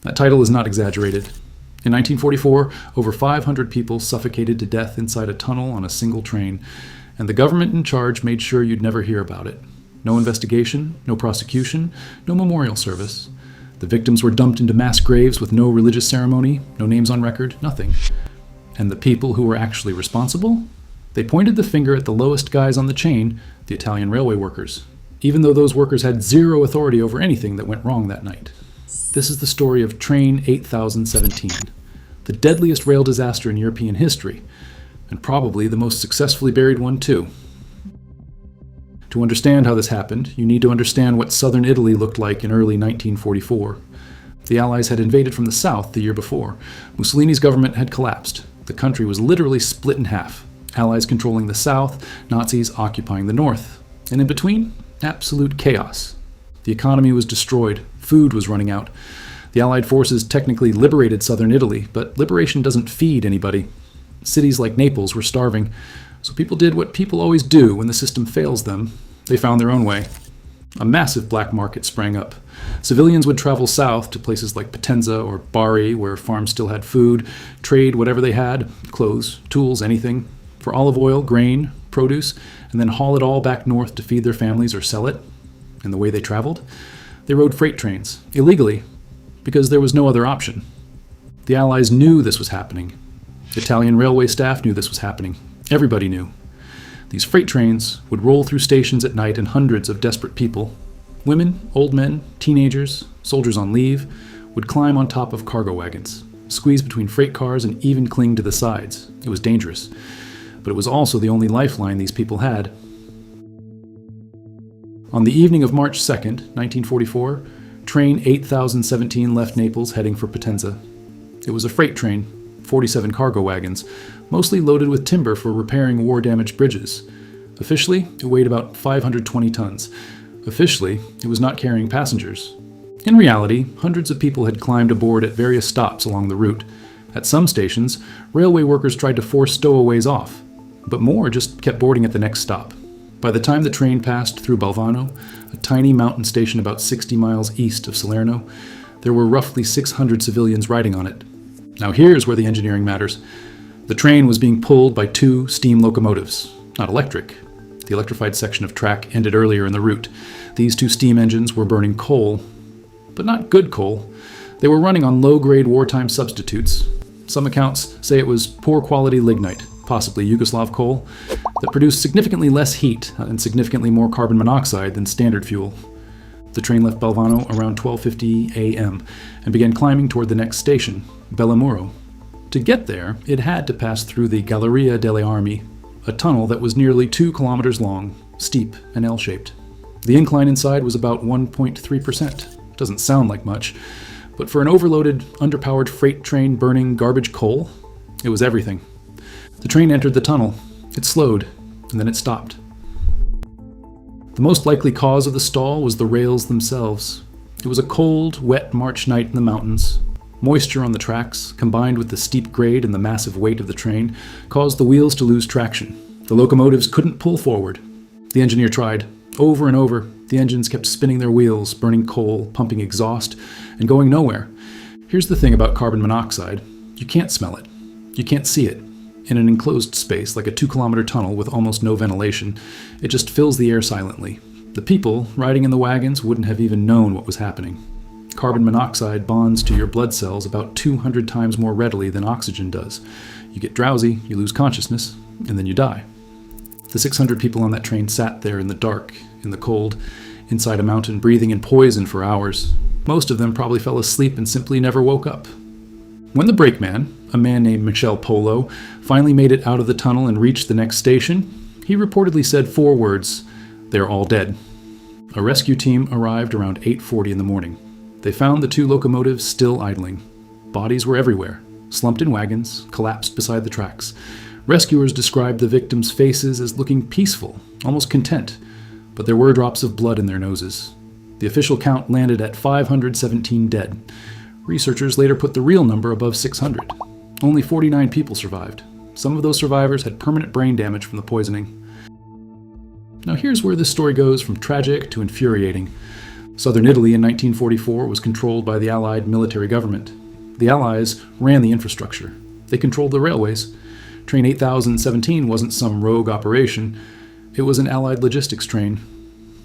That title is not exaggerated. In 1944, over 500 people suffocated to death inside a tunnel on a single train, and the government in charge made sure you'd never hear about it. No investigation, no prosecution, no memorial service. The victims were dumped into mass graves with no religious ceremony, no names on record, nothing. And the people who were actually responsible? They pointed the finger at the lowest guys on the chain, the Italian railway workers, even though those workers had zero authority over anything that went wrong that night. This is the story of Train 8017, the deadliest rail disaster in European history, and probably the most successfully buried one too. To understand how this happened, you need to understand what southern Italy looked like in early 1944. The Allies had invaded from the south the year before. Mussolini's government had collapsed. The country was literally split in half. Allies controlling the south, Nazis occupying the north. And in between, absolute chaos. The economy was destroyed. Food was running out. The Allied forces technically liberated southern Italy, but liberation doesn't feed anybody. Cities like Naples were starving, so people did what people always do when the system fails them. They found their own way. A massive black market sprang up. Civilians would travel south to places like Potenza or Bari, where farms still had food, trade whatever they had, clothes, tools, anything, for olive oil, grain, produce, and then haul it all back north to feed their families or sell it. And the way they traveled? They rode freight trains, illegally, because there was no other option. The Allies knew this was happening. Italian railway staff knew this was happening. Everybody knew. These freight trains would roll through stations at night, and hundreds of desperate people, women, old men, teenagers, soldiers on leave, would climb on top of cargo wagons, squeeze between freight cars, and even cling to the sides. It was dangerous, but it was also the only lifeline these people had. On the evening of March 2nd, 1944, Train 8017 left Naples heading for Potenza. It was a freight train, 47 cargo wagons, mostly loaded with timber for repairing war-damaged bridges. Officially, it weighed about 520 tons. Officially, it was not carrying passengers. In reality, hundreds of people had climbed aboard at various stops along the route. At some stations, railway workers tried to force stowaways off, but more just kept boarding at the next stop. By the time the train passed through Balvano, a tiny mountain station about 60 miles east of Salerno, there were roughly 600 civilians riding on it. Now here's where the engineering matters. The train was being pulled by 2 steam locomotives, not electric. The electrified section of track ended earlier in the route. These 2 steam engines were burning coal, but not good coal. They were running on low-grade wartime substitutes. Some accounts say it was poor-quality lignite, possibly Yugoslav coal, that produced significantly less heat and significantly more carbon monoxide than standard fuel. The train left Balvano around 12:50 a.m. and began climbing toward the next station, Bellamuro. To get there, it had to pass through the Galleria delle Armi, a tunnel that was nearly 2 kilometers long, steep and L-shaped. The incline inside was about 1.3%. Doesn't sound like much, but for an overloaded, underpowered freight train burning garbage coal, it was everything. The train entered the tunnel. It slowed, and then it stopped. The most likely cause of the stall was the rails themselves. It was a cold, wet March night in the mountains. Moisture on the tracks, combined with the steep grade and the massive weight of the train, caused the wheels to lose traction. The locomotives couldn't pull forward. The engineer tried. Over and over, the engines kept spinning their wheels, burning coal, pumping exhaust, and going nowhere. Here's the thing about carbon monoxide. You can't smell it. You can't see it. In an enclosed space, like a 2-kilometer tunnel with almost no ventilation, it just fills the air silently. The people riding in the wagons wouldn't have even known what was happening. Carbon monoxide bonds to your blood cells about 200 times more readily than oxygen does. You get drowsy, you lose consciousness, and then you die. The 600 people on that train sat there in the dark, in the cold, inside a mountain, breathing in poison for hours. Most of them probably fell asleep and simply never woke up. When the brakeman, a man named Michel Polo, finally made it out of the tunnel and reached the next station, he reportedly said 4 words: "They're all dead." A rescue team arrived around 8:40 in the morning. They found the 2 locomotives still idling. Bodies were everywhere, slumped in wagons, collapsed beside the tracks. Rescuers described the victims' faces as looking peaceful, almost content, but there were drops of blood in their noses. The official count landed at 517 dead. Researchers later put the real number above 600. Only 49 people survived. Some of those survivors had permanent brain damage from the poisoning. Now here's where this story goes from tragic to infuriating. Southern Italy in 1944 was controlled by the Allied military government. The Allies ran the infrastructure. They controlled the railways. Train 8017 wasn't some rogue operation. It was an Allied logistics train.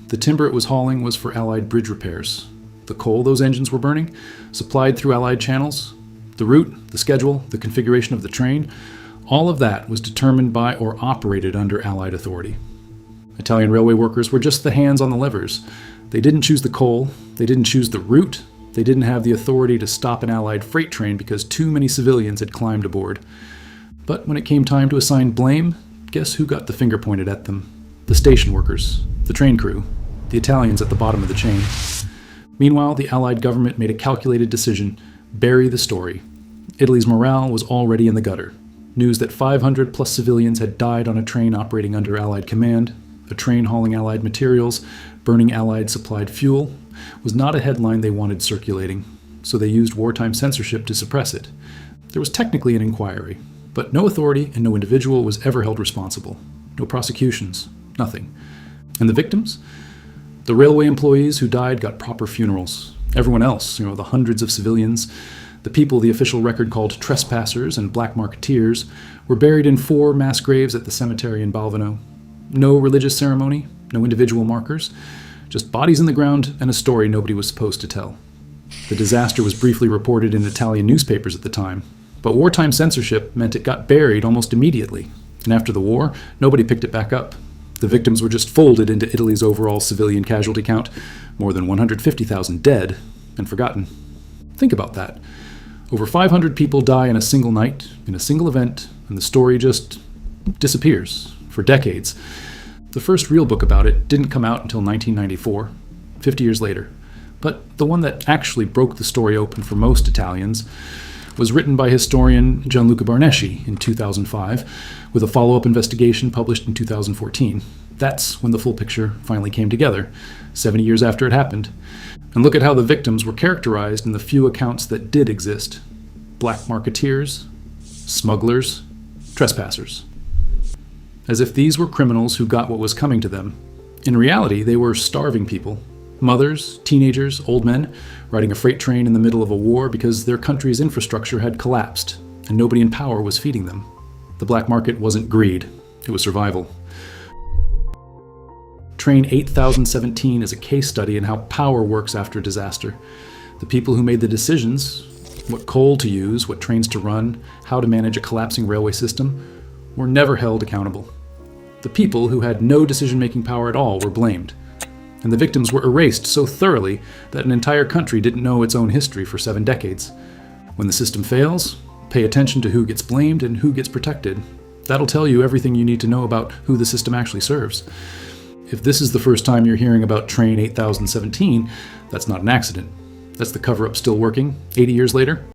The timber it was hauling was for Allied bridge repairs. The coal those engines were burning, supplied through Allied channels. The route, the schedule, the configuration of the train, all of that was determined by or operated under Allied authority. Italian railway workers were just the hands on the levers. They didn't choose the coal, they didn't choose the route, they didn't have the authority to stop an Allied freight train because too many civilians had climbed aboard. But when it came time to assign blame, guess who got the finger pointed at them? The station workers, the train crew, the Italians at the bottom of the chain. Meanwhile, the Allied government made a calculated decision: bury the story. Italy's morale was already in the gutter. News that 500 plus civilians had died on a train operating under Allied command, a train hauling Allied materials, burning Allied supplied fuel, was not a headline they wanted circulating, so they used wartime censorship to suppress it. There was technically an inquiry, but no authority and no individual was ever held responsible. No prosecutions, nothing. And the victims? The railway employees who died got proper funerals. Everyone else, the hundreds of civilians, the people the official record called trespassers and black marketeers, were buried in 4 mass graves at the cemetery in Balvano. No religious ceremony, no individual markers, just bodies in the ground and a story nobody was supposed to tell. The disaster was briefly reported in Italian newspapers at the time, but wartime censorship meant it got buried almost immediately, and after the war, nobody picked it back up. The victims were just folded into Italy's overall civilian casualty count, more than 150,000 dead, and forgotten. Think about that. Over 500 people die in a single night, in a single event, and the story just disappears for decades. The first real book about it didn't come out until 1994, 50 years later. But the one that actually broke the story open for most Italians was written by historian Gianluca Barnesci in 2005, with a follow-up investigation published in 2014. That's when the full picture finally came together, 70 years after it happened. And look at how the victims were characterized in the few accounts that did exist: black marketeers, smugglers, trespassers. As if these were criminals who got what was coming to them. In reality, they were starving people. Mothers, teenagers, old men, riding a freight train in the middle of a war because their country's infrastructure had collapsed and nobody in power was feeding them. The black market wasn't greed, it was survival. Train 8017 is a case study in how power works after disaster. The people who made the decisions, what coal to use, what trains to run, how to manage a collapsing railway system, were never held accountable. The people who had no decision-making power at all were blamed. And the victims were erased so thoroughly that an entire country didn't know its own history for 7 decades. When the system fails, pay attention to who gets blamed and who gets protected. That'll tell you everything you need to know about who the system actually serves. If this is the first time you're hearing about Train 8017, that's not an accident. That's the cover-up still working, 80 years later.